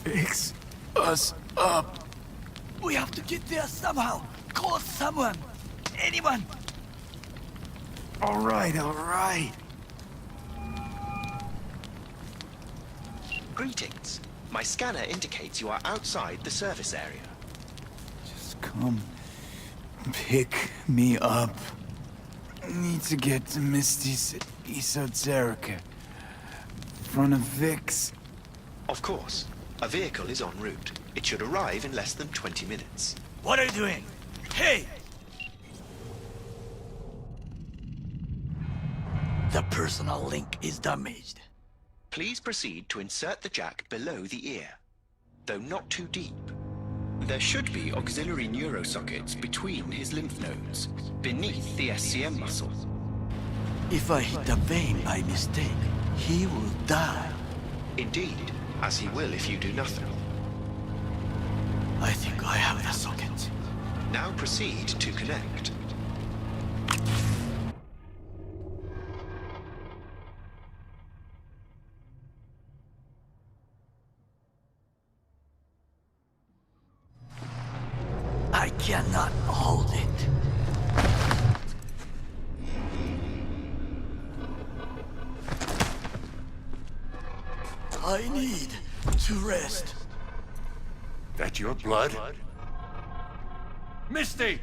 Fix us up. We have to get there somehow. Call someone. Anyone. All right. Greetings. My scanner indicates you are outside the service area. Just come pick me up. Need to get to Misty's esoterica. Front of Vic's. Of course. A vehicle is en route. It should arrive in less than 20 minutes. What are you doing? Hey! The personal link is damaged. Please proceed to insert the jack below the ear, though not too deep. There should be auxiliary neurosockets between his lymph nodes, beneath the SCM muscle. If I hit the vein by mistake, he will die. Indeed, as he will if you do nothing. I think I have the socket. Now proceed to connect. I cannot hold it. I need to rest. That your blood? Misty!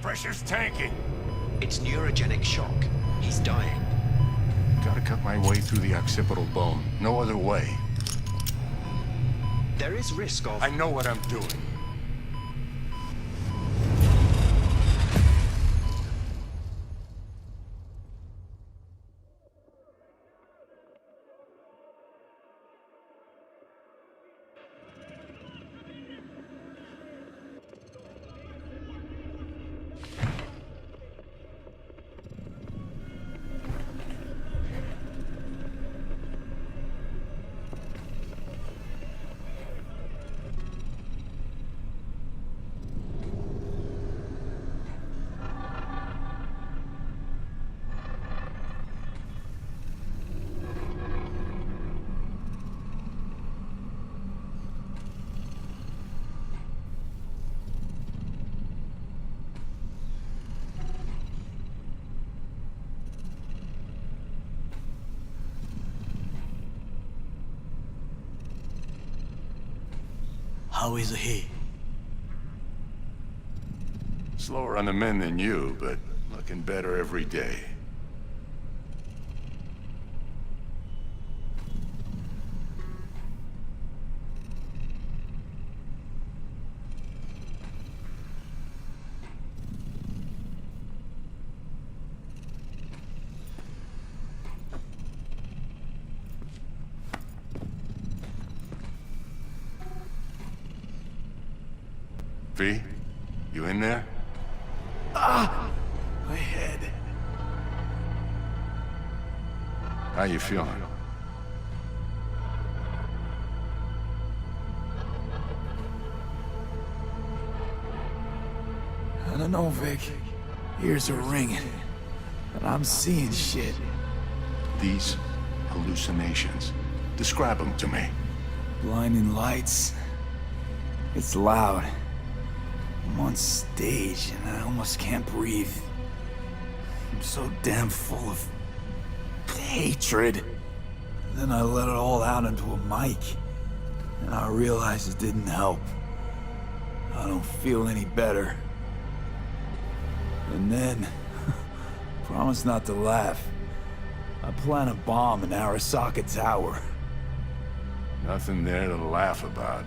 Pressure's tanking. It's neurogenic shock. He's dying. Gotta cut my way through the occipital bone. No other way. There is risk of... I know what I'm doing. How is he? Slower on the mend than you, but looking better every day. V, you in there? My head. How you feeling? I don't know, Vic. Ears are ringing. But I'm seeing shit. These hallucinations. Describe them to me. Blinding lights. It's loud. I'm on stage and I almost can't breathe. I'm so damn full of hatred. Then I let it all out into a mic. And I realized it didn't help. I don't feel any better. And then, promise not to laugh. I plant a bomb in Arasaka Tower. Nothing there to laugh about.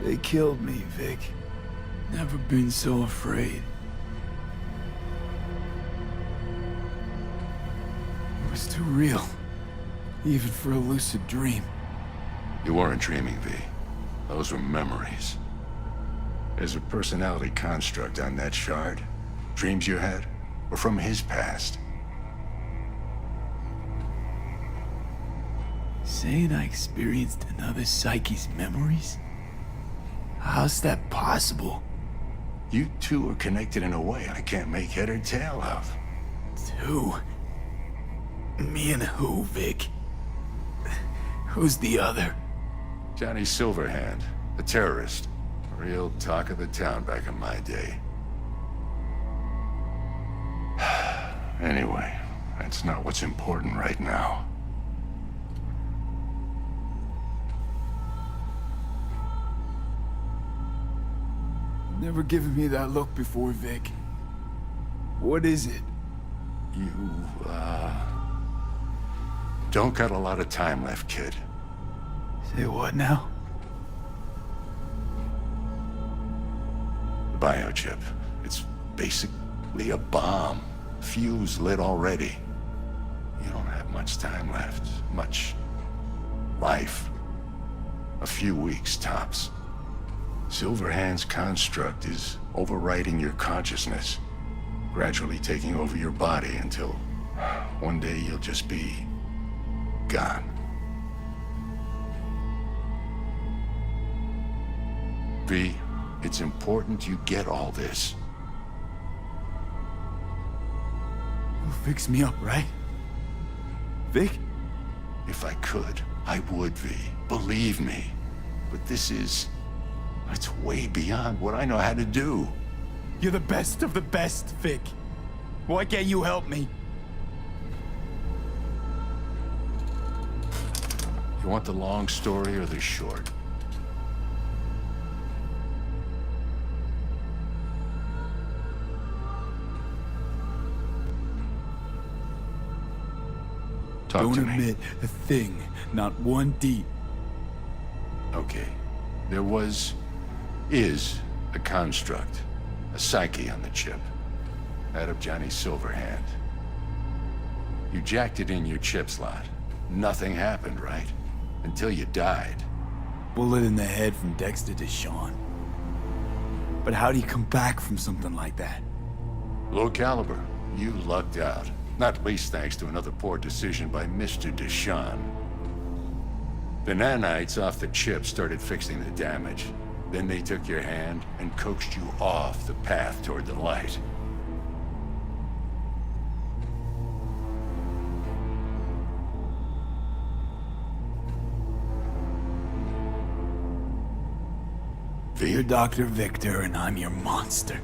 They killed me, Vic. Never been so afraid. It was too real. Even for a lucid dream. You weren't dreaming, V. Those were memories. There's a personality construct on that shard. Dreams you had were from his past. Saying I experienced another psyche's memories? How's that possible? You two are connected in a way I can't make head or tail of. Two? Me and who, Vic? Who's the other? Johnny Silverhand, a terrorist. Real talk of the town back in my day. Anyway, that's not what's important right now. Never given me that look before, Vic. What is it? You, don't got a lot of time left, kid. Say what now? The biochip. It's basically a bomb. Fuse lit already. You don't have much time left. Much life. A few weeks, tops. Silverhand's construct is overriding your consciousness, gradually taking over your body until one day you'll just be gone. V, it's important you get all this. You'll fix me up, right? Vic? If I could, I would, V. Believe me. But this is... it's way beyond what I know how to do. You're the best of the best, Vic. Why can't you help me? You want the long story or the short? Talk Don't to me. admit a thing, not one deep. Okay. There is a construct, a psyche on the chip. That of Johnny Silverhand. You jacked it in your chip slot. Nothing happened, right? Until you died. Bullet in the head from Dexter to Sean. But how do you come back from something like that? Low caliber. You lucked out. Not least thanks to another poor decision by Mr. Deshawn. The nanites off the chip started fixing the damage. Then they took your hand and coaxed you off the path toward the light. You're Dr. Victor and I'm your monster.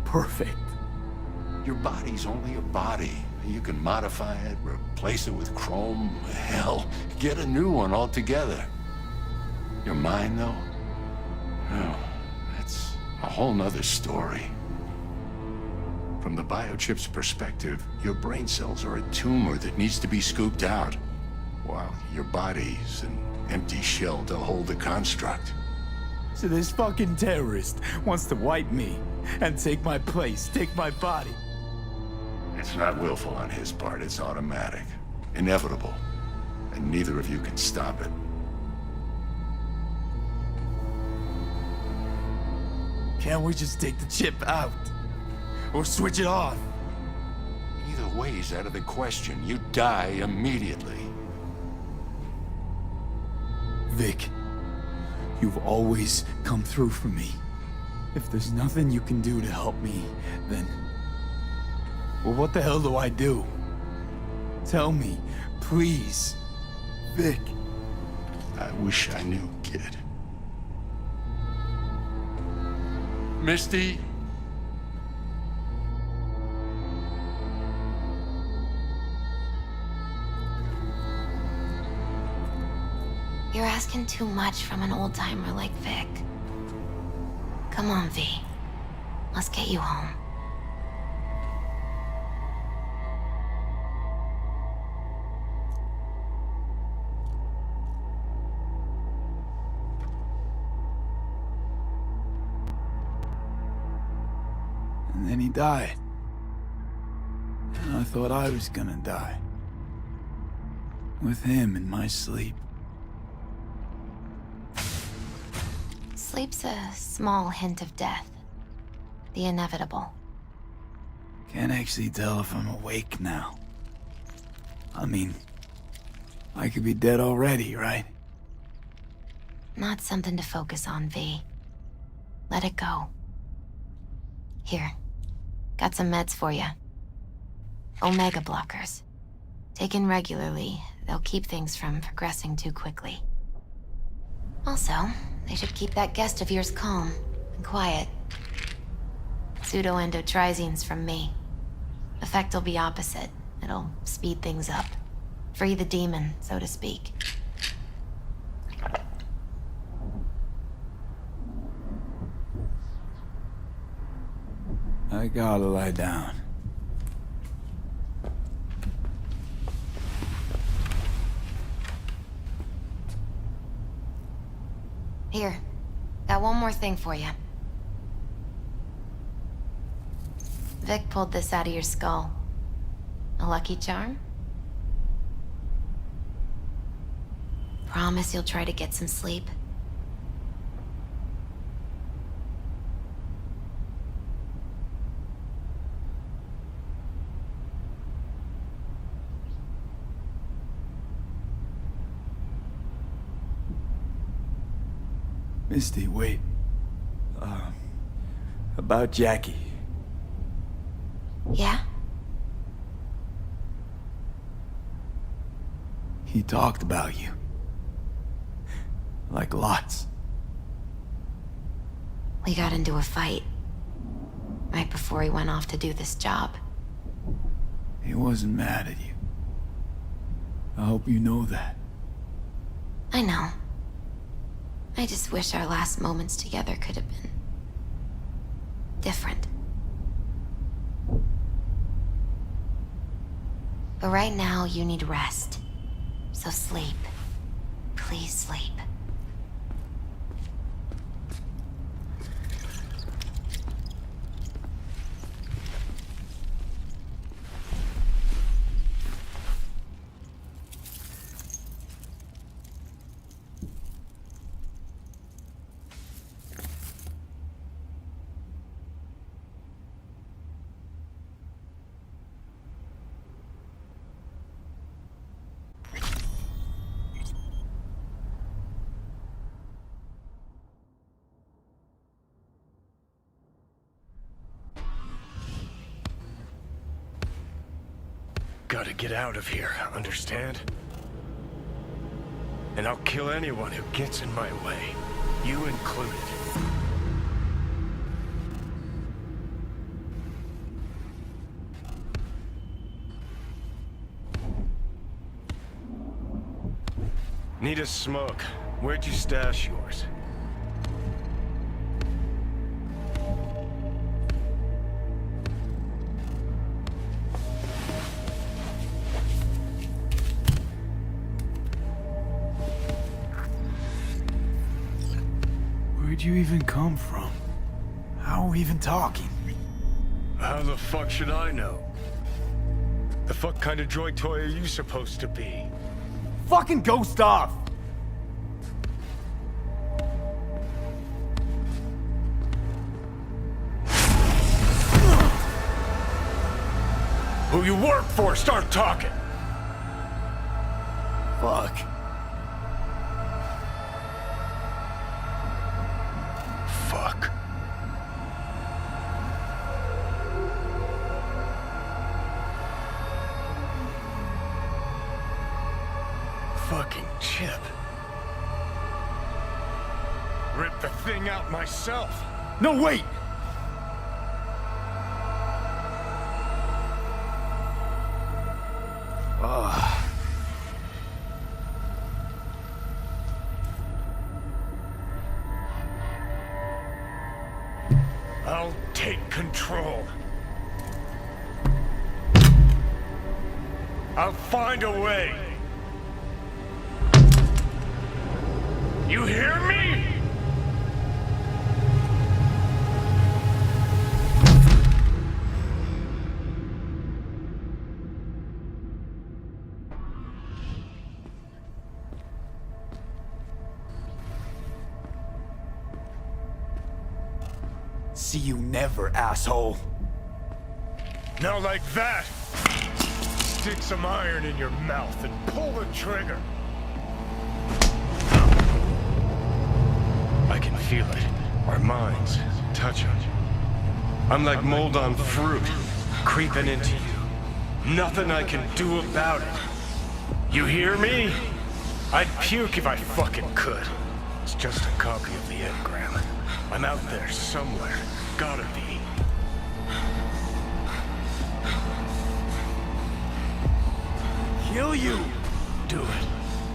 Perfect. Your body's only a body. You can modify it, replace it with chrome, hell, get a new one altogether. Your mind, though? Oh, that's a whole nother story. From the biochip's perspective, your brain cells are a tumor that needs to be scooped out, while your body's an empty shell to hold the construct. So this fucking terrorist wants to wipe me and take my place, take my body. It's not willful on his part, it's automatic. Inevitable. And neither of you can stop it. Can't we just take the chip out? Or switch it off? Either way's out of the question. You die immediately. Vic, you've always come through for me. If there's nothing you can do to help me, then... well, what the hell do I do? Tell me, please. Vic. I wish I knew, kid. Misty? You're asking too much from an old-timer like Vic. Come on, V. Let's get you home. And then he died. And I thought I was gonna die. With him in my sleep. Sleep's a small hint of death. The inevitable. Can't actually tell if I'm awake now. I mean, I could be dead already, right? Not something to focus on, V. let it go. Here, got some meds for you. Omega blockers. Taken regularly, they'll keep things from progressing too quickly. Also, they should keep that guest of yours calm and quiet. Pseudoendotrizines from me. Effect will be opposite. It'll speed things up. Free the demon, so to speak. I gotta lie down. Here, got one more thing for you. Vic pulled this out of your skull. A lucky charm? Promise you'll try to get some sleep? Misty, wait. About Jackie. Yeah? He talked about you. Like lots. We got into a fight. Right before he went off to do this job. He wasn't mad at you. I hope you know that. I know. I just wish our last moments together could have been... different. But right now, you need rest. So sleep. Please sleep. Gotta get out of here, understand? And I'll kill anyone who gets in my way, you included. Need a smoke. Where'd you stash yours? Where'd you even come from? How are we even talking? How the fuck should I know? The fuck kind of droid toy are you supposed to be? Fucking ghost off! Who you work for, start talking! Fuck. Fuck. Fucking chip. Rip the thing out myself. No, wait! I'll take control. I'll find a way. You hear me? See you never, asshole. Now like that. Stick some iron in your mouth and pull the trigger. I can feel it. Our minds touching. I'm like mold on fruit, creeping into you. Nothing I can do about it. You hear me? I'd puke if I fucking could. It's just a copy of the engram. I'm out there somewhere. Gotta be. Kill you! Do it.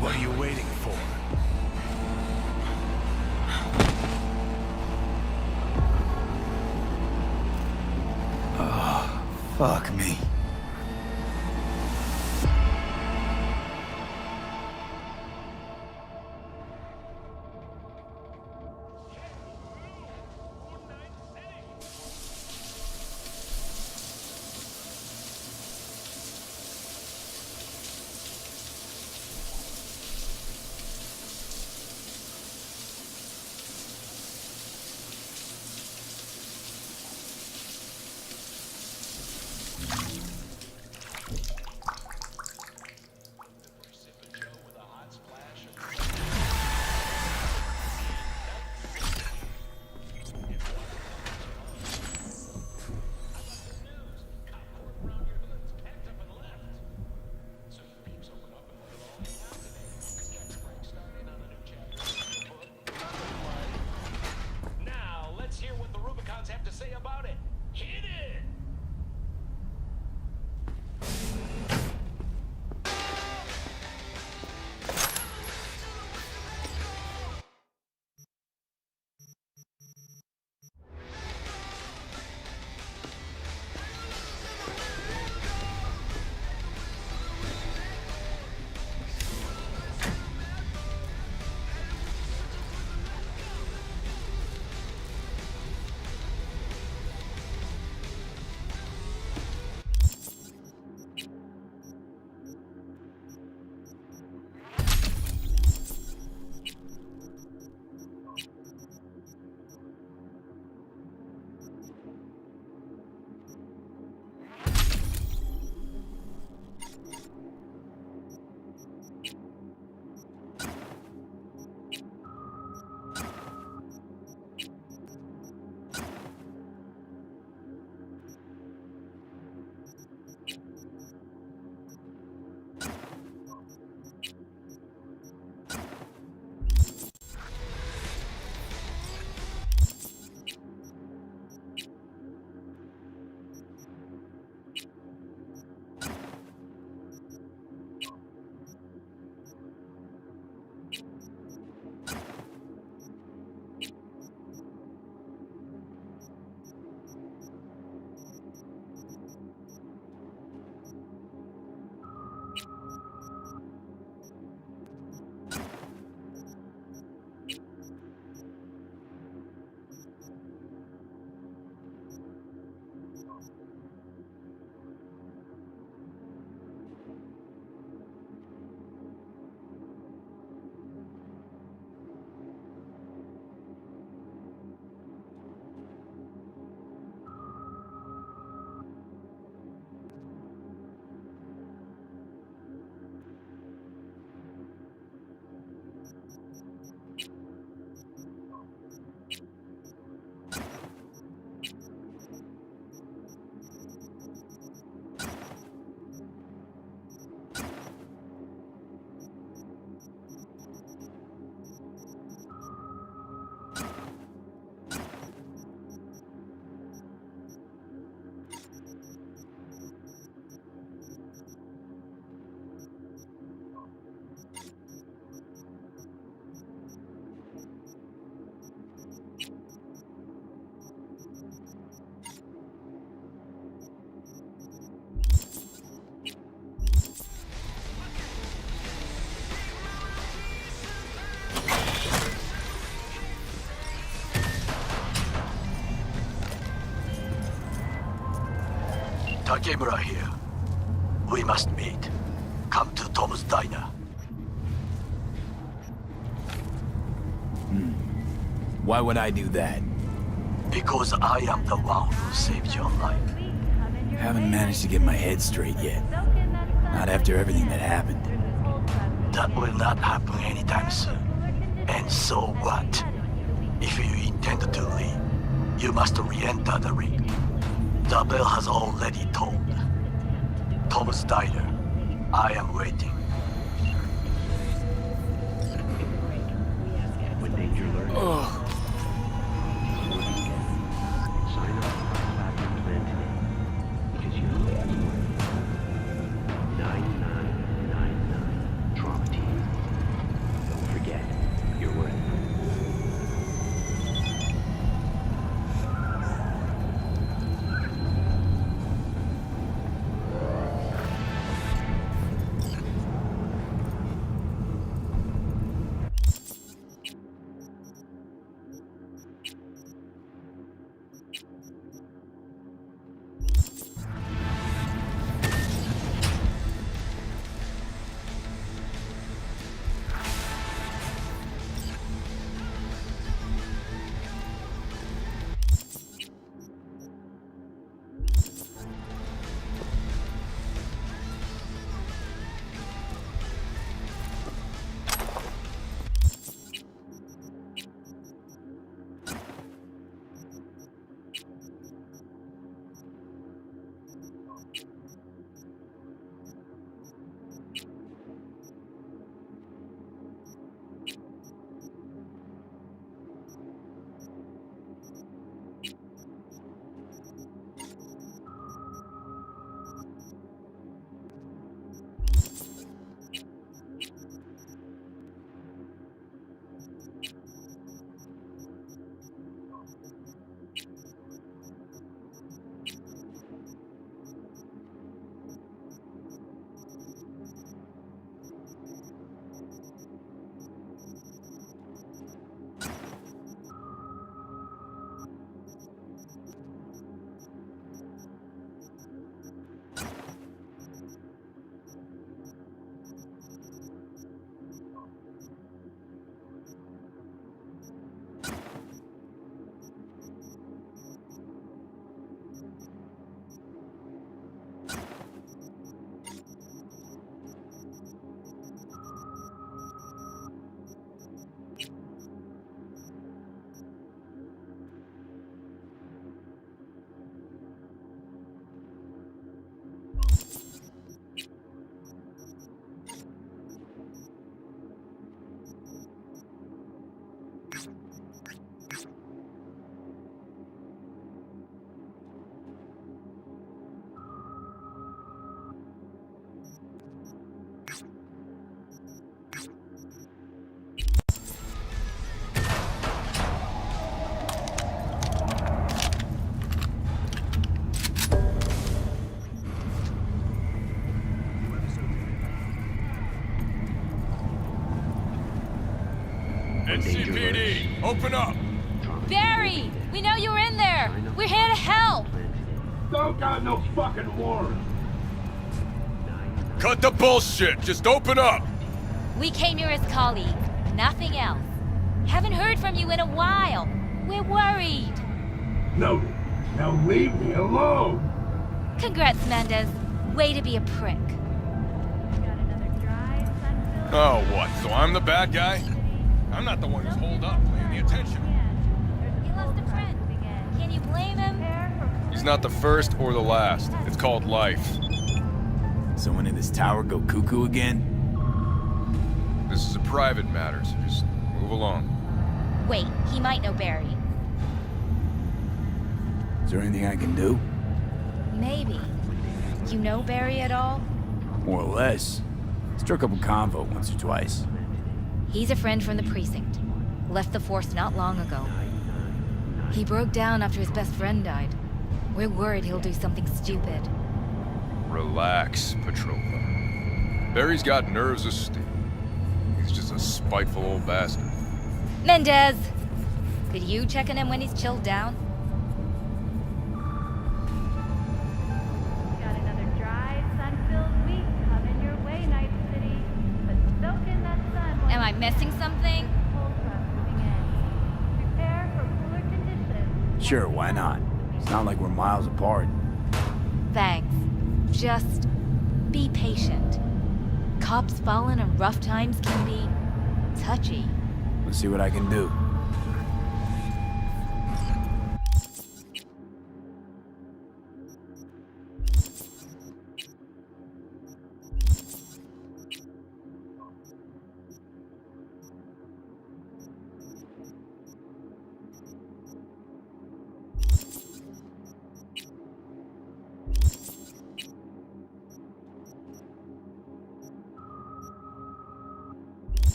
What are you waiting for? Fuck me. Takemura here. We must meet. Come to Tom's Diner. Why would I do that? Because I am the one who saved your life. Haven't managed to get my head straight yet. Not after everything that happened. That will not happen anytime soon. And so what? If you intend to leave, you must re-enter the ring. The bell has already tolled. Thomas Dyler, I am waiting. When danger lurks, sign up for our platinum plan today. Because you know it's worth 9999 Trauma Team. Don't forget, you're worth it. NCPD, open up! Barry! We know you're in there! We're here to help! Don't got no fucking warrant. Cut the bullshit! Just open up! We came here as colleagues, nothing else. Haven't heard from you in a while. We're worried. No, now leave me alone. Congrats, Mendez. Way to be a prick. Oh, what? So I'm the bad guy? I'm not the one who's holed up, paying the attention. He lost a friend. Can you blame him? He's not the first or the last. It's called life. Someone in this tower go cuckoo again? This is a private matter, so just move along. Wait, he might know Barry. Is there anything I can do? Maybe. You know Barry at all? More or less. Struck up a convo once or twice. He's a friend from the precinct. Left the force not long ago. He broke down after his best friend died. We're worried he'll do something stupid. Relax, Petrova. Barry's got nerves of steel. He's just a spiteful old bastard. Mendez! Could you check on him when he's chilled down? Got another dry, sun-filled week coming your way, Night City. But soak in that sun while Am I missing something? cold front moving in. Prepare for cooler conditions. Sure, why not? It's not like we're miles apart. Thanks. Just be patient. Cops falling in rough times can be touchy. Let's see what I can do.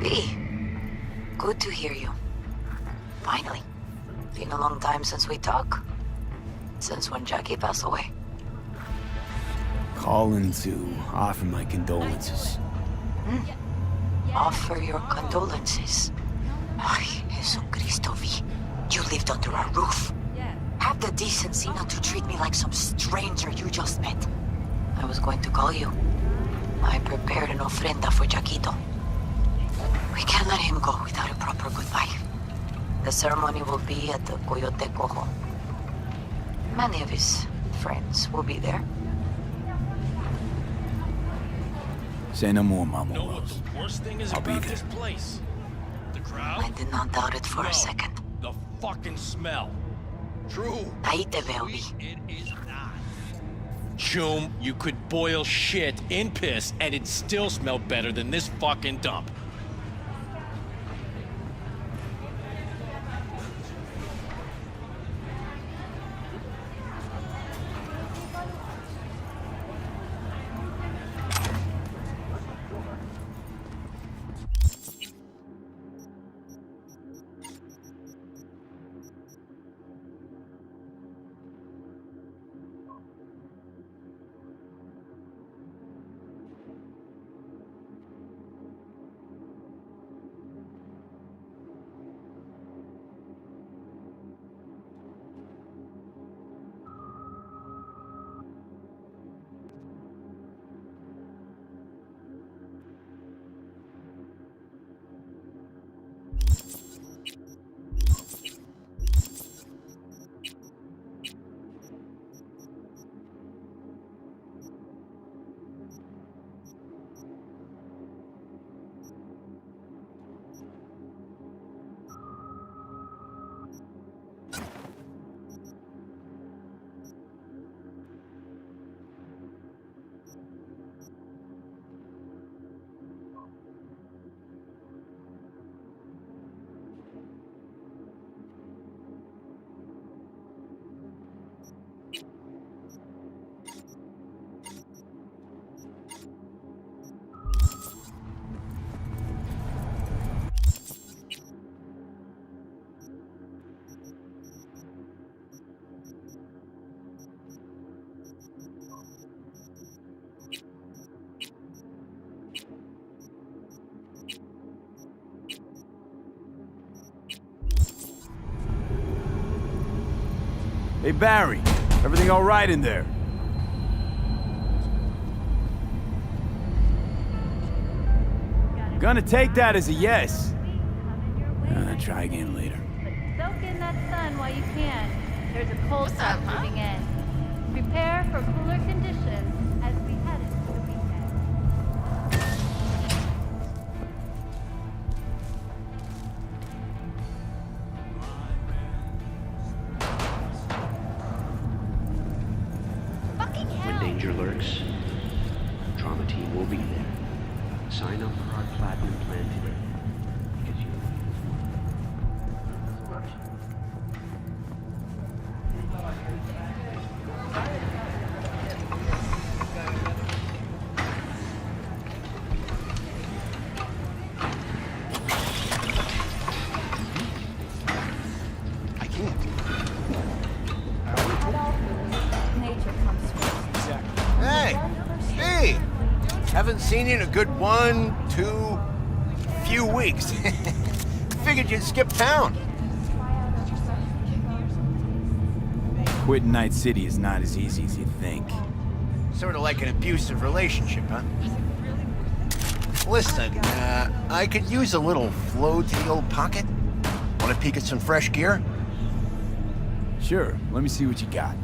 V, good to hear you. Finally. Been a long time since we talked. Since when Jackie passed away. Calling to offer my condolences. Offer your condolences. Ay, Jesucristo, V. You lived under our roof. Have the decency not to treat me like some stranger you just met. I was going to call you. I prepared an ofrenda for Jaquito. We can't let him go without a proper goodbye. The ceremony will be at the Coyote Cojo. Many of his friends will be there. Say no more, Mama. Know what the worst thing is I'll be about there. this place? The crowd? I did not doubt it for No, a second. the fucking smell. True. Ahí te veo, V. It is not. Choom, you could boil shit in piss and it'd still smell better than this fucking dump. Hey, Barry. Everything all right in there? Gonna take that as a yes. Try again later. But soak in that sun while you can. There's a cold front moving in. Prepare for cooler conditions as we head into the weekend. Fucking When hell! danger lurks, trauma team will be there. Sign up for our platinum plan today. Because you I can't. Nature comes first. Hey! Hey! Haven't seen you in a good few weeks. Figured you'd skip town. Quitting Night City is not as easy as you think. Sort of like an abusive relationship, huh? Listen, I could use a little flow to the old pocket. Want to peek at some fresh gear? Sure, let me see what you got.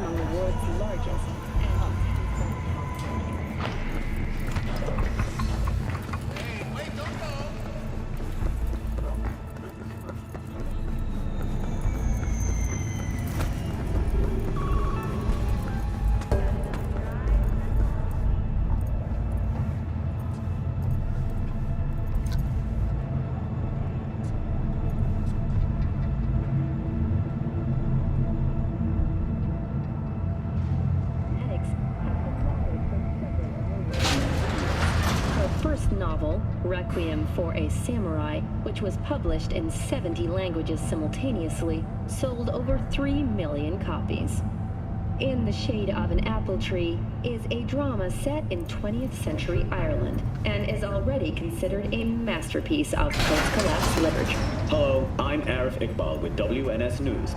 among the world's largest and novel, Requiem for a Samurai, which was published in 70 languages simultaneously, sold over 3 million copies. In the Shade of an Apple Tree is a drama set in 20th century Ireland and is already considered a masterpiece of post-collapse literature. Hello, I'm Arif Iqbal with WNS News.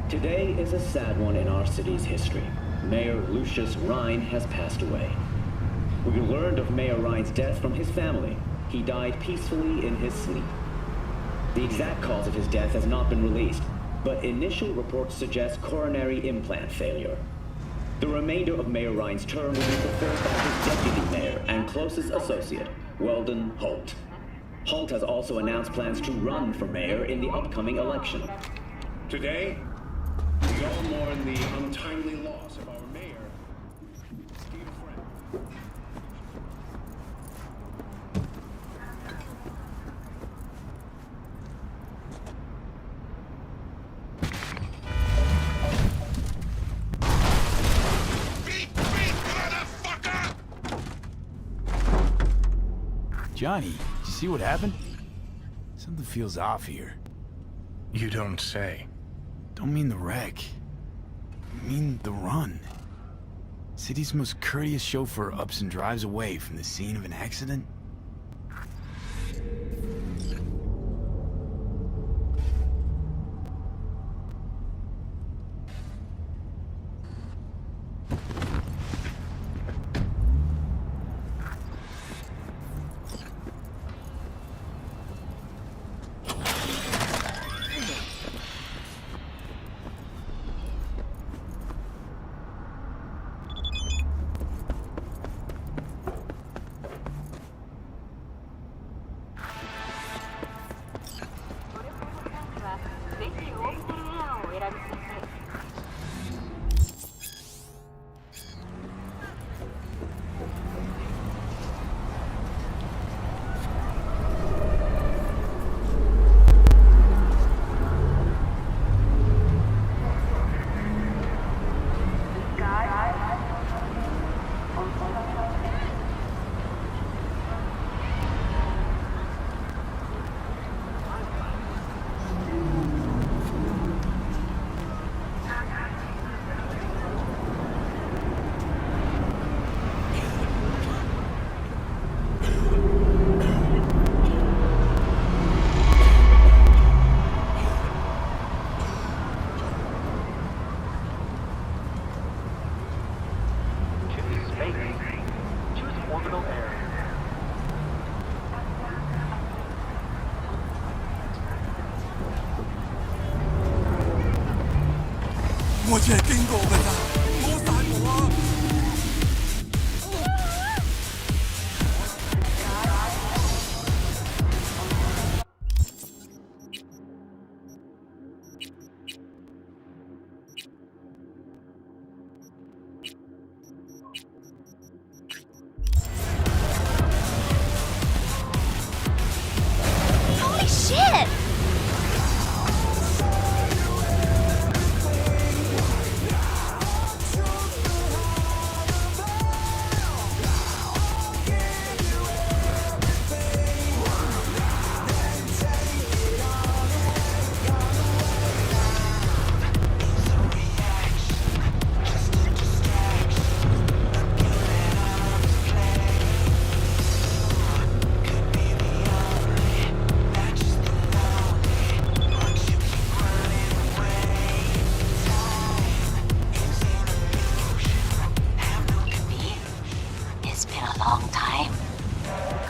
Today is a sad one in our city's history. Mayor Lucius Rhine has passed away. We learned of Mayor Rhine's death from his family. He died peacefully in his sleep. The exact cause of his death has not been released, but initial reports suggest coronary implant failure. The remainder of Mayor Rhine's term will be fulfilled by his deputy mayor and closest associate, Weldon Holt. Holt has also announced plans to run for mayor in the upcoming election. Today, we all mourn the untimely loss of our mayor, Steve Friend. Johnny, did you see what happened? Something feels off here. You don't say. Don't mean the wreck. I mean the run. City's most courteous chauffeur ups and drives away from the scene of an accident. Holy shit!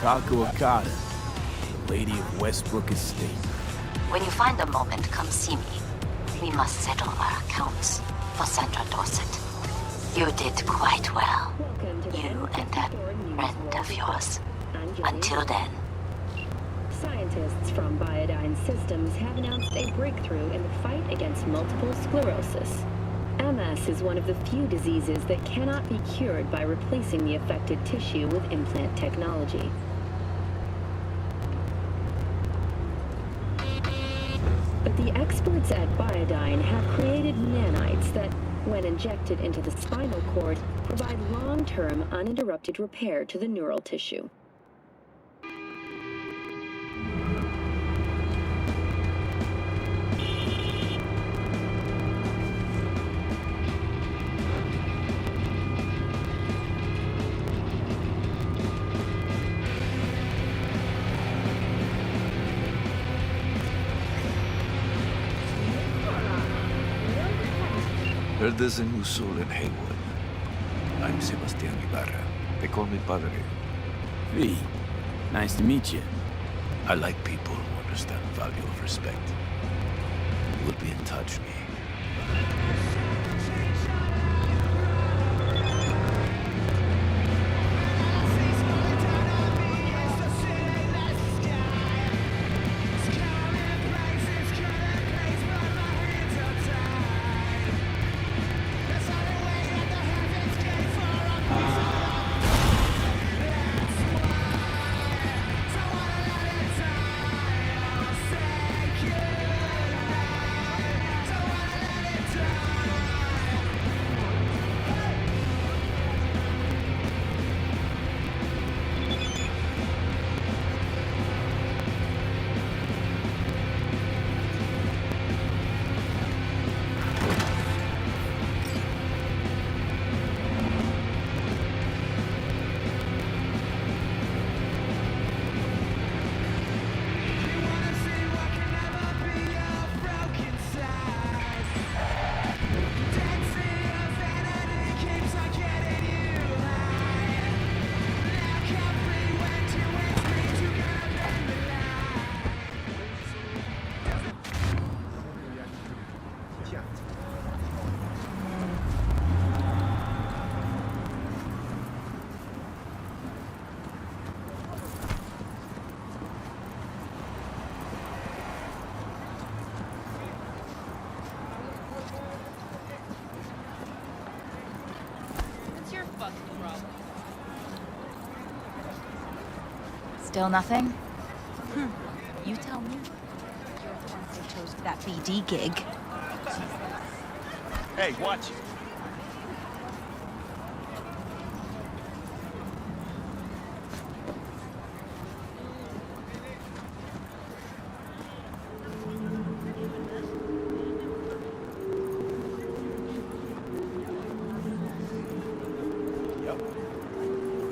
Kaku Okada, the Lady of Westbrook Estate. When you find a moment, come see me. We must settle our accounts. for Sandra Dorset. You did quite well. You and that friend of yours. Until then. Scientists from Biodyne Systems have announced a breakthrough in the fight against multiple sclerosis. MS is one of the few diseases that cannot be cured by replacing the affected tissue with implant technology. But the experts at Biodyne have created nanites that, when injected into the spinal cord, provide long-term uninterrupted repair to the neural tissue. Heard there's a new soul in Haywood. I'm Sebastián Ibarra. They call me Padre. V. Nice to meet you. I like people who understand the value of respect. We'll be in touch, V. Still nothing? You tell me. You're the one who chose that BD gig. Hey, watch it.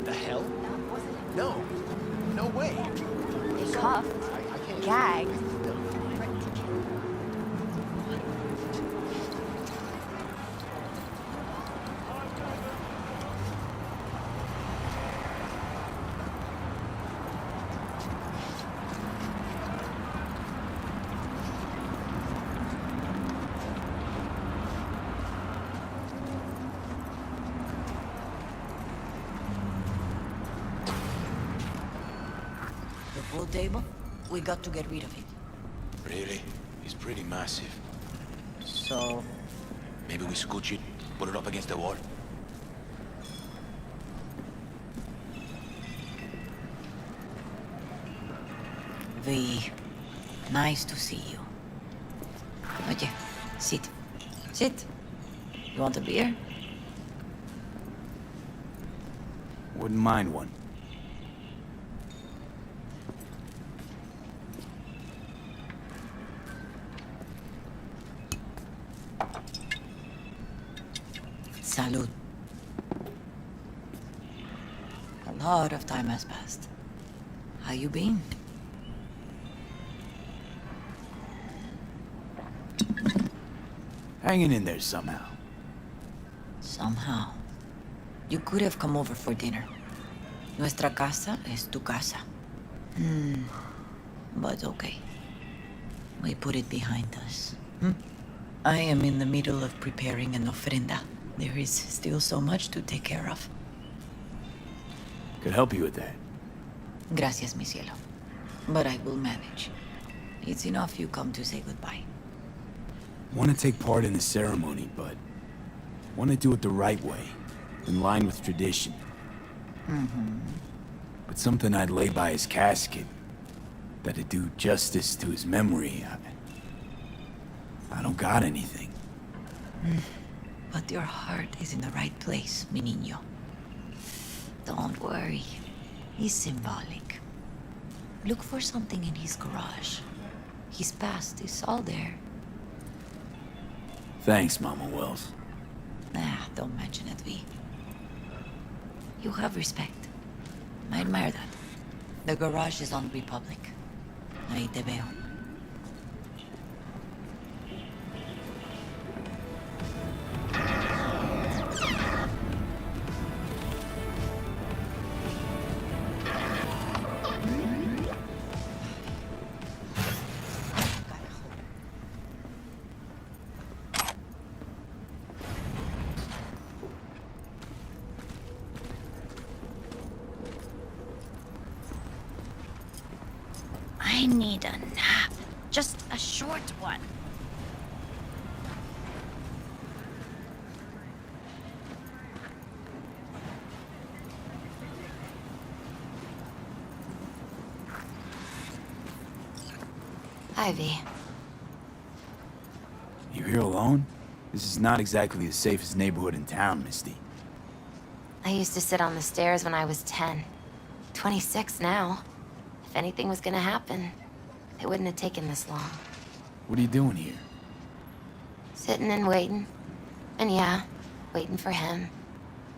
The hell? No. No way. Cuffed. Gagged. Pool table? We got to get rid of it. Really? It's pretty massive. So... Maybe we scooch it, put it up against the wall. V, nice to see you. Oye, sit. Sit. You want a beer? Wouldn't mind one. Salud. A lot of time has passed. How you been? Hanging in there somehow. Somehow. You could have come over for dinner. Nuestra casa es tu casa. But okay. We put it behind us. I am in the middle of preparing an ofrenda. There is still so much to take care of. Could help you with that. Gracias, mi cielo. But I will manage. It's enough you come to say goodbye. Want to take part in the ceremony, but want to do it the right way, in line with tradition. But something I'd lay by his casket, that'd do justice to his memory. I don't got anything. But your heart is in the right place, mi niño. Don't worry. He's symbolic. Look for something in his garage. His past is all there. Thanks, Mama Wells. Don't mention it, V. You have respect. I admire that. The garage is on Republic. Ahí te veo. I need a nap. Just a short one. Ivy. You here alone? This is not exactly the safest neighborhood in town, Misty. I used to sit on the stairs when I was 10. 26 now. If anything was gonna happen, it wouldn't have taken this long. What are you doing here? Sitting and waiting. And yeah, waiting for him.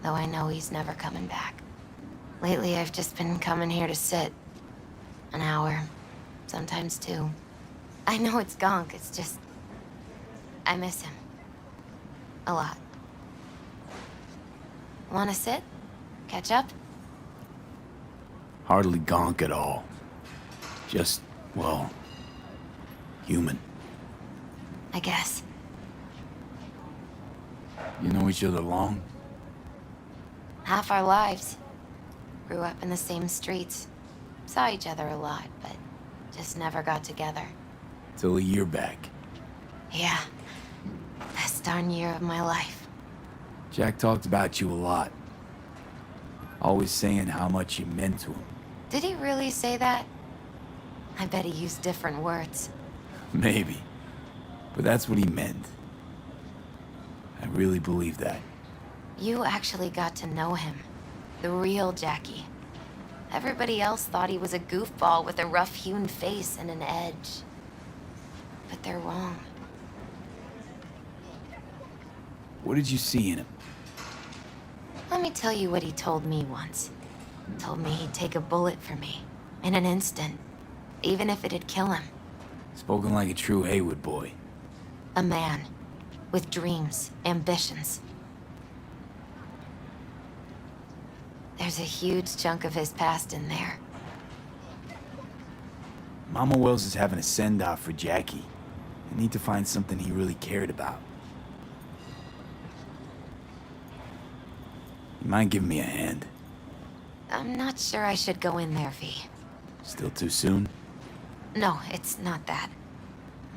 Though I know he's never coming back. Lately, I've just been coming here to sit. An hour. Sometimes two. I know it's gonk, it's just... I miss him. A lot. Wanna sit? Catch up? Hardly gonk at all. Just, well, human. I guess. You know each other long? Half our lives. Grew up in the same streets. Saw each other a lot, but just never got together. Till a year back. Yeah. Best darn year of my life. Jack talked about you a lot. Always saying how much you meant to him. Did he really say that? I bet he used different words. Maybe. But that's what he meant. I really believe that. You actually got to know him. The real Jackie. Everybody else thought he was a goofball with a rough-hewn face and an edge. But they're wrong. What did you see in him? Let me tell you what he told me once. Told me he'd take a bullet for me. In an instant. Even if it'd kill him. Spoken like a true Haywood boy. A man. With dreams, ambitions. There's a huge chunk of his past in there. Mama Wells is having a send-off for Jackie. I need to find something he really cared about. You mind giving me a hand? I'm not sure I should go in there, V. Still too soon? No, it's not that.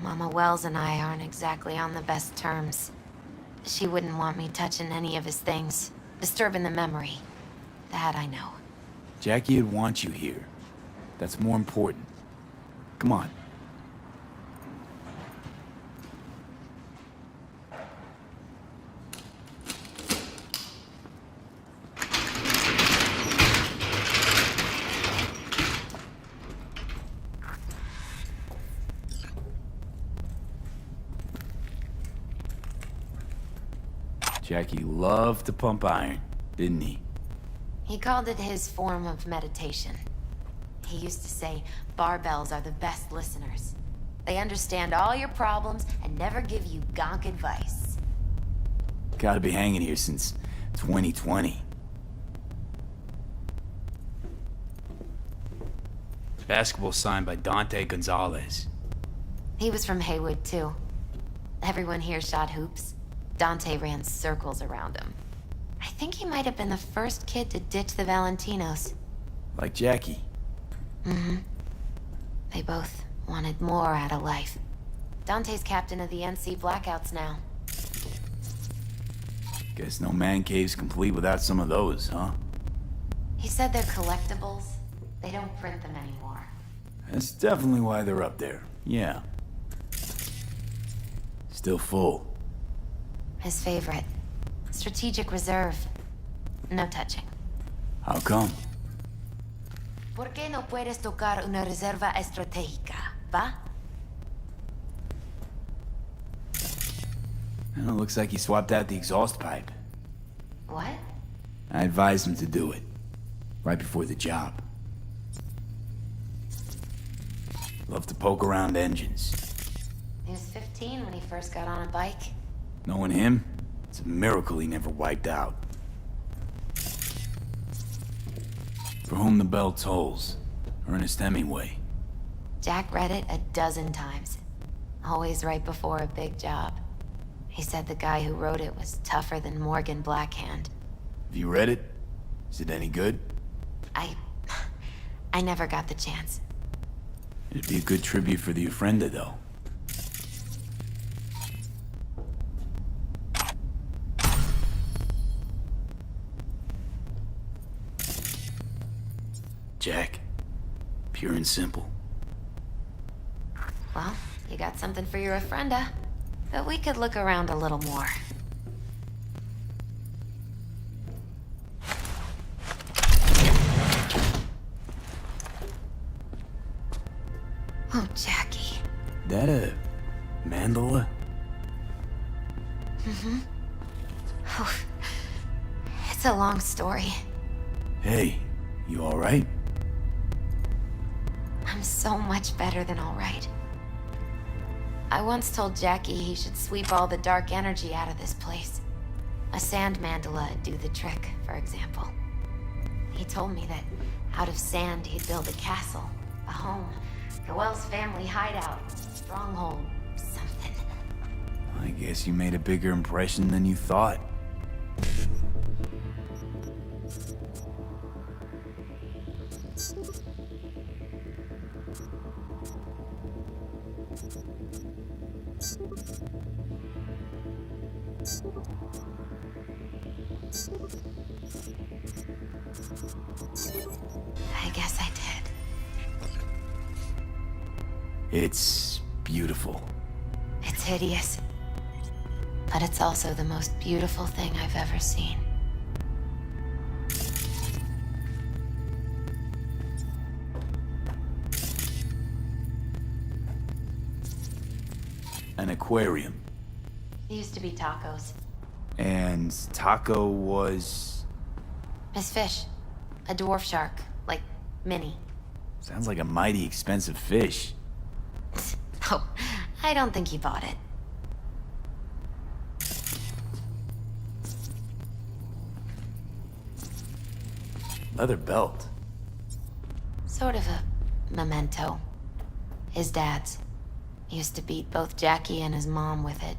Mama Wells and I aren't exactly on the best terms. She wouldn't want me touching any of his things, disturbing the memory. That I know. Jackie would want you here. That's more important. Come on. Jackie loved to pump iron, didn't he? He called it his form of meditation. He used to say, barbells are the best listeners. They understand all your problems and never give you gonk advice. Gotta be hanging here since 2020. Basketball signed by Dante Gonzalez. He was from Haywood, too. Everyone here shot hoops. Dante ran circles around him. I think he might have been the first kid to ditch the Valentinos. Like Jackie. Mm-hmm. They both wanted more out of life. Dante's captain of the NC Blackouts now. Guess no man cave's complete without some of those, huh? He said they're collectibles. They don't print them anymore. That's definitely why they're up there. Yeah. Still full. His favorite. Strategic reserve. No touching. How come? ¿Por qué no puedes tocar una reserva estratégica, va? Well, it looks like he swapped out the exhaust pipe. What? I advised him to do it. Right before the job. Love to poke around engines. He was 15 when he first got on a bike. Knowing him, it's a miracle he never wiped out. For whom the bell tolls. Ernest Hemingway. Jack read it a dozen times. Always right before a big job. He said the guy who wrote it was tougher than Morgan Blackhand. Have you read it? Is it any good? I never got the chance. It'd be a good tribute for the Ofrenda, though. Jack. Pure and simple. Well, you got something for your Ofrenda. But we could look around a little more. Oh, Jackie. That a mandala? Mm-hmm. Oh, it's a long story. Hey, you alright? I'm so much better than alright. I once told Jackie he should sweep all the dark energy out of this place. A sand mandala would do the trick, for example. He told me that out of sand he'd build a castle, a home, Goel's family hideout, stronghold, something. I guess you made a bigger impression than you thought. I guess I did. It's beautiful. It's hideous. But it's also the most beautiful thing I've ever seen. An aquarium. It used to be Taco's. And Taco was... His fish. A dwarf shark. Like, mini. Sounds like a mighty expensive fish. Oh, I don't think he bought it. Leather belt. Sort of a memento. His dad's. He used to beat both Jackie and his mom with it.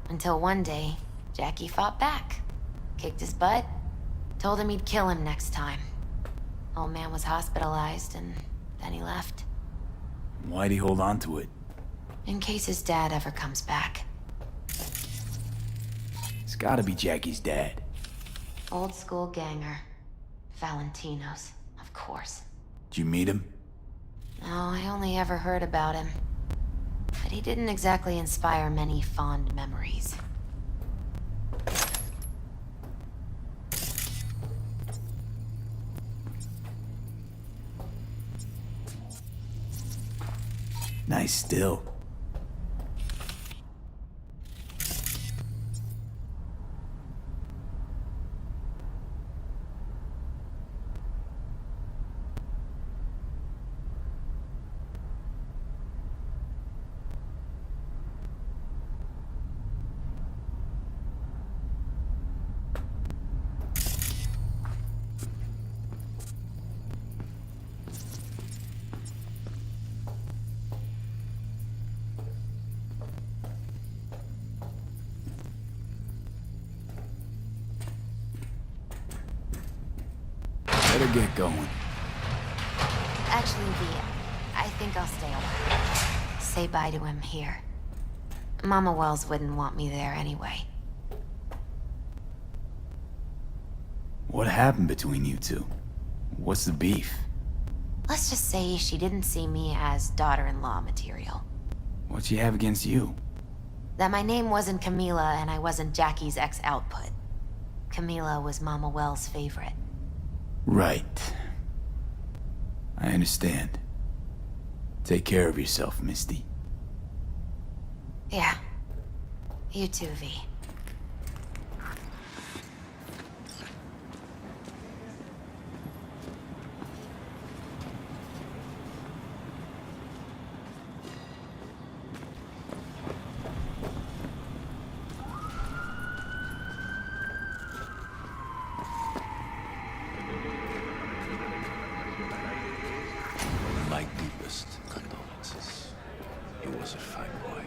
Until one day, Jackie fought back. Kicked his butt. Told him he'd kill him next time. Old man was hospitalized, and then he left. Why'd he hold on to it? In case his dad ever comes back. It's gotta be Jackie's dad. Old school ganger. Valentinos, of course. Did you meet him? No, I only ever heard about him. But he didn't exactly inspire many fond memories. Nice still. Better get going. Actually, V, I think I'll stay a while. Say bye to him here. Mama Wells wouldn't want me there anyway. What happened between you two? What's the beef? Let's just say she didn't see me as daughter-in-law material. What she have against you? That my name wasn't Camila and I wasn't Jackie's ex-output. Camila was Mama Wells' favorite. Right. I understand. Take care of yourself, Misty. Yeah. You too, V. My deepest condolences. He was a fine boy.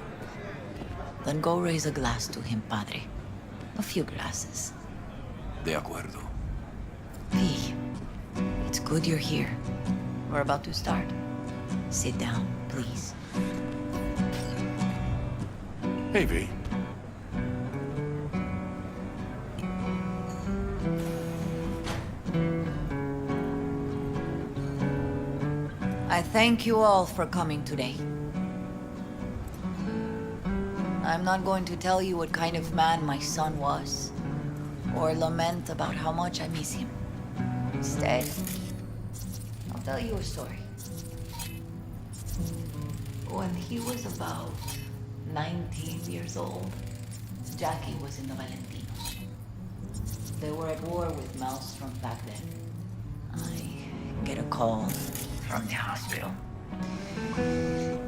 Then go raise a glass to him, Padre. A few glasses. De acuerdo. V, it's good you're here. We're about to start. Sit down, please. Hey, V. I thank you all for coming today. I'm not going to tell you what kind of man my son was, or lament about how much I miss him. Instead, I'll tell you a story. When he was about 19 years old, Jackie was in the Valentinos. They were at war with Maelstrom back then. I get a call from the hospital.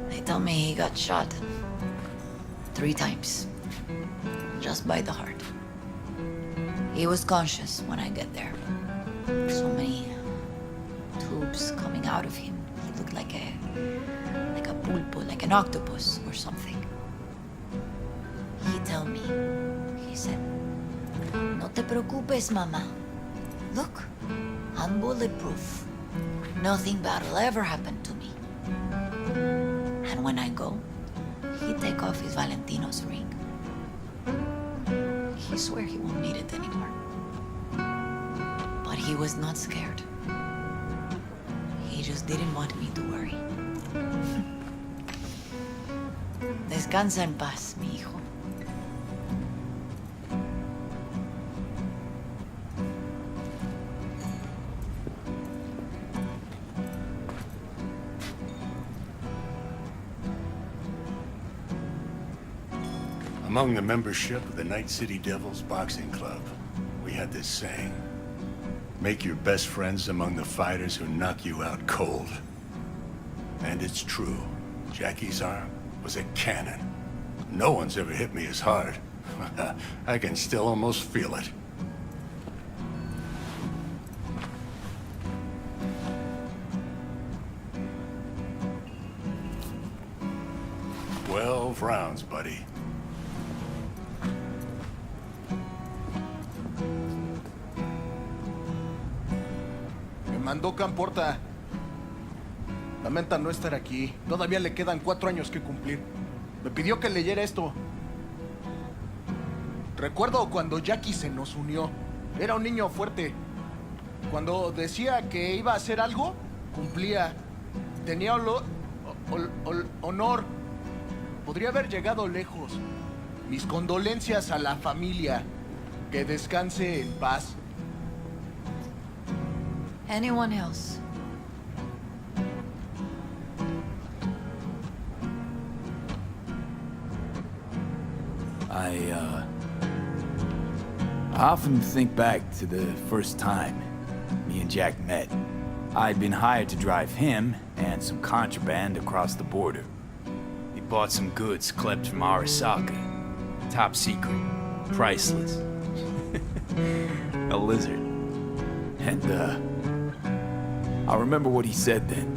They tell me he got shot 3 times, just by the heart. He was conscious when I get there. So many tubes coming out of him. He looked like a pulpo, like an octopus or something. He tell me, he said, "No te preocupes, mama. Look, I'm bulletproof. Nothing bad will ever happen to me." And when I go, he take off his Valentino's ring. He swear he won't need it anymore. But he was not scared. He just didn't want me to worry. Descansa en paz, mi hijo. Among the membership of the Night City Devils Boxing Club, we had this saying: make your best friends among the fighters who knock you out cold. And it's true. Jackie's arm was a cannon. No one's ever hit me as hard. I can still almost feel it. "12 rounds, buddy." Me mandó Camporta. Lamenta no estar aquí. Todavía le quedan 4 años que cumplir. Me pidió que leyera esto. Recuerdo cuando Jackie se nos unió. Era un niño fuerte. Cuando decía que iba a hacer algo, cumplía. Tenía honor. Podría haber llegado lejos. Mis condolencias a la familia. Que descanse en paz. Anyone else? I often think back to the first time me and Jack met. I'd been hired to drive him and some contraband across the border. He bought some goods clipped from Arasaka. Top secret. Priceless. A lizard. And, I remember what he said then.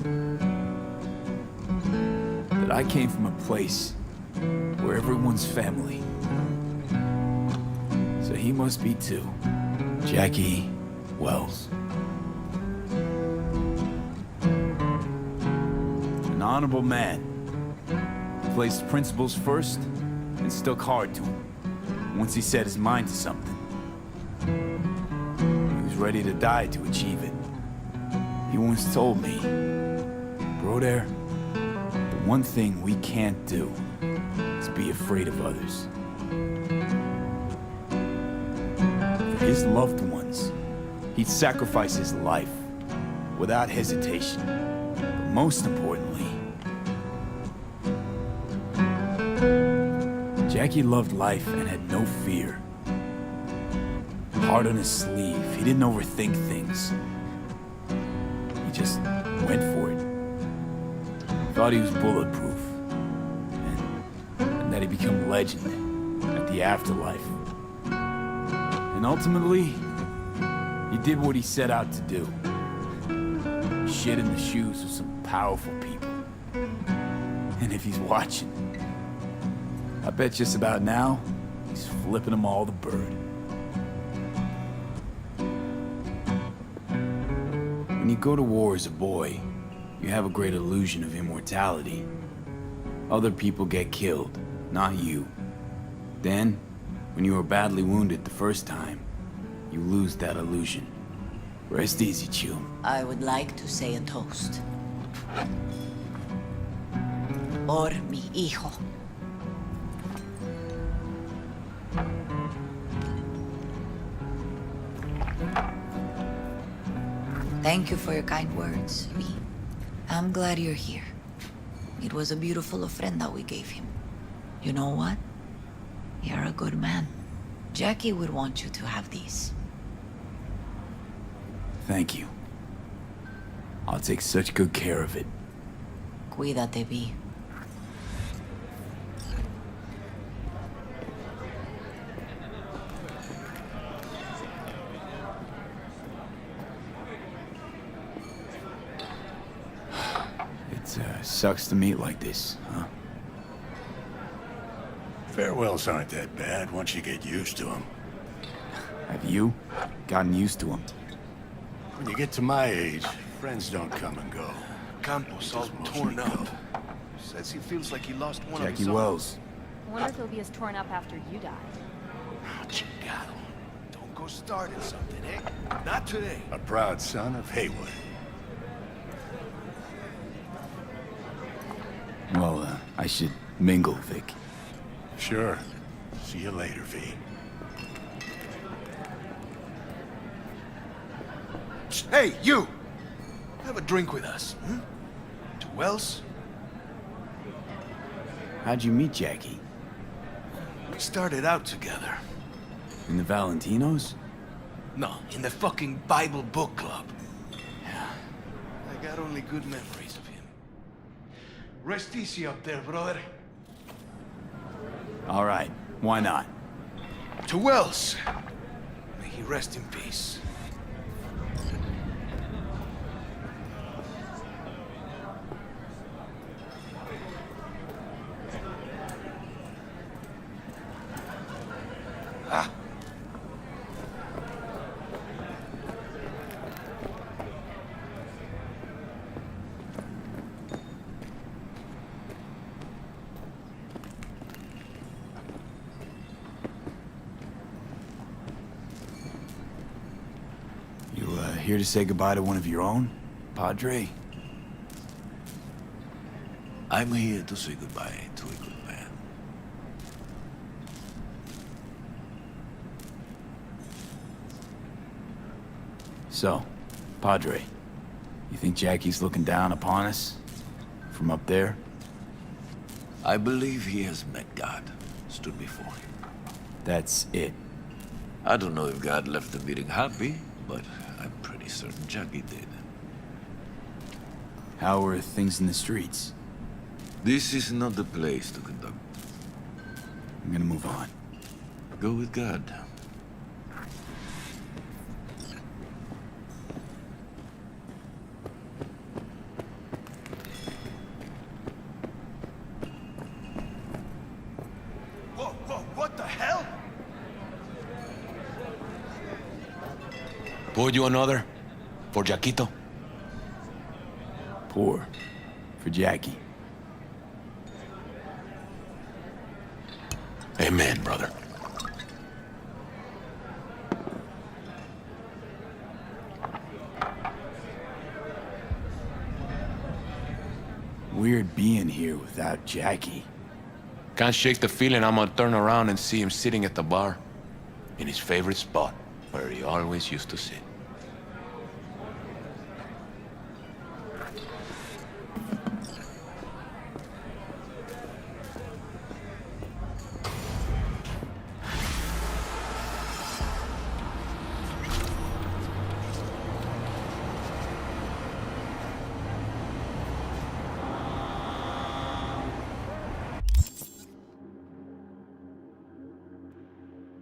That I came from a place where everyone's family. So he must be too. Jackie Wells. honorable man. Placed principles first and stuck hard to him. Once he set his mind to something, he was ready to die to achieve it. He once told me, "Bro there, the one thing we can't do is be afraid of others." For his loved ones, he'd sacrifice his life without hesitation. But most importantly, Jackie loved life and had no fear. Heart on his sleeve, he didn't overthink things. He just went for it. Thought he was bulletproof, and that he'd become legend at the afterlife. And ultimately, he did what he set out to do. Shit in the shoes of some powerful people. And if he's watching, I bet just about now, he's flipping them all the bird. When you go to war as a boy, you have a great illusion of immortality. Other people get killed, not you. Then, when you are badly wounded the first time, you lose that illusion. Rest easy, Chum. I would like to say a toast. Por mi hijo. Thank you for your kind words, V. I'm glad you're here. It was a beautiful ofrenda we gave him. You know what? You're a good man. Jackie would want you to have these. Thank you. I'll take such good care of it. Cuídate, V. Sucks to meet like this, huh? Farewells aren't that bad once you get used to them. Have you gotten used to them? When you get to my age, friends don't come and go. Campos all torn up. Says he feels like he lost one Jackie of his Wells. I wonder if he'll be as torn up after you die. Oh, chingado. Don't go starting something, eh? Not today. A proud son of Haywood. Well, I should mingle, Vic. Sure. See you later, V. Hey, you! Have a drink with us, hmm? To Wells? How'd you meet Jackie? We started out together. In the Valentinos? No, in the fucking Bible book club. Yeah. I got only good memories of him. Rest easy up there, brother. All right, why not? To Wells. May he rest in peace. Ah. Here to say goodbye to one of your own, Padre? I'm here to say goodbye to a good man. So, Padre, you think Jackie's looking down upon us? From up there? I believe he has met God, stood before him. That's it. I don't know if God left the meeting happy, but I'm pretty certain Jackie did. How are things in the streets? This is not the place to conduct. I'm gonna move on. Go with God. What the hell? Pour you another? For Jaquito? Pour. For Jackie. Amen, brother. Weird being here without Jackie. Can't shake the feeling I'm gonna turn around and see him sitting at the bar. In his favorite spot, where he always used to sit.